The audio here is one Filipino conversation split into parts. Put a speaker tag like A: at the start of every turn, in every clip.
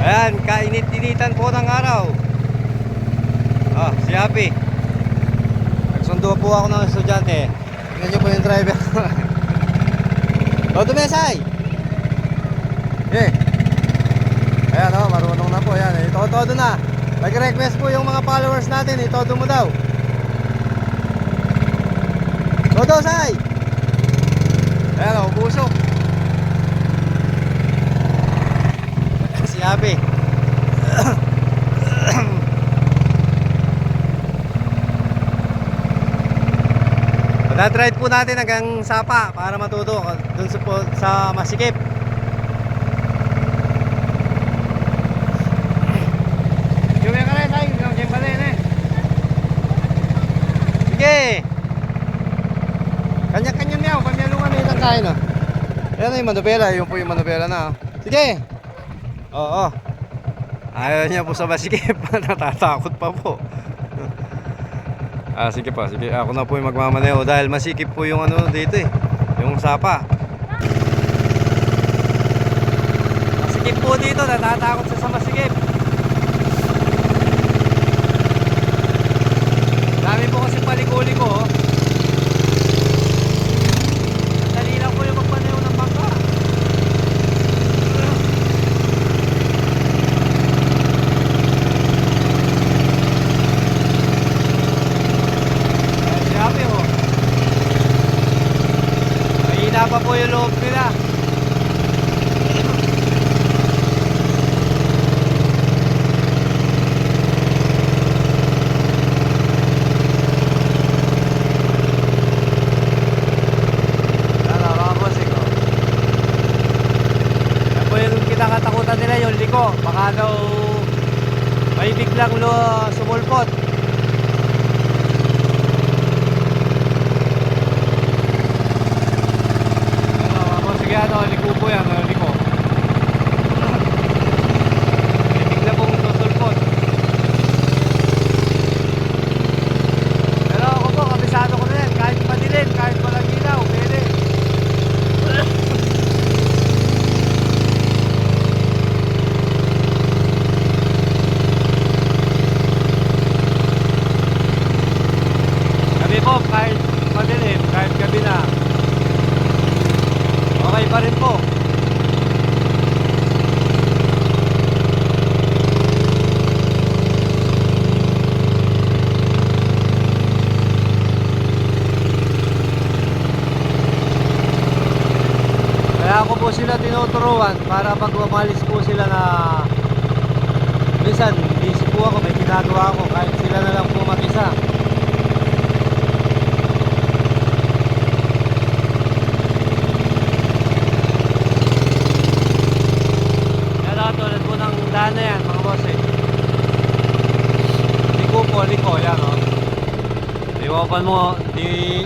A: Ayan, kainit-initan po ng araw. Si Happy. Nagsundo po ako ng estudyante. Tingnan nyo po yung driver. Todo mesay. Ayan marunong na po. Ayan, todo na. Nag-request po yung mga followers natin. Todo mo daw. Todo say. Ayan pusok. Si Happy. Ride po natin hanggang Sapa para matuto dun sa Masikip. Sige. Kanya-kanya niyaw, pamyalungan na ilang kain Ayan na yung manubela, yun po yung manubela na Sige. Oo. Ayaw niya po sa Masikip. Natatakot pa po. Sige pa, sige. Ako na po yung magmamaneho dahil masikip po yung dito yung Sapa. Masikip po dito, natatakot sa masikip. Dami po kasi paliko-liko Dali lang po yung magmaneho ng bangka. Mahina pa po yung loob nila. Yan po yung kinakatakutan nila, yung liko. Baka daw may biglang sumulpot. Liko po yan, liko. May bigla pong susulpot. Pero ako po, kabisado ko na yan. Kahit madilim, kahit walang ilaw, pwede. Kami po, kahit madilim, kahit gabi na, okay pa rin po. Kaya ako po sila tinuturuan para pag umalis po sila na minsan busy po ako, may ginagawa ako, kahit sila na lang po mag-isa. Tulad po ng daan na yan mga boss Liko yan Iwapan mo, di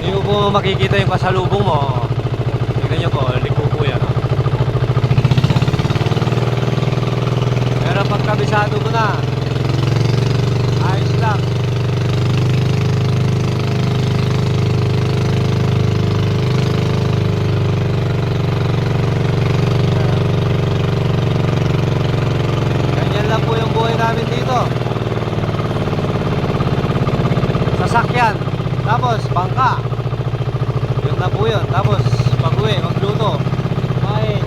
A: mo po makikita yung kasalubong mo. Tignan nyo po, liko po yan Pero pag kabisado ko na, ayos lang. Po yung buhay namin dito. Sasakyan, tapos bangka. Yun na po yun. Tapos pag-uwi, magluto. Bahay.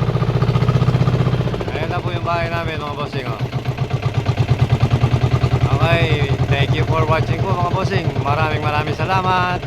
A: Ayan na po yung bahay namin mga bossing Okay, thank you for watching po mga bossing. Maraming salamat.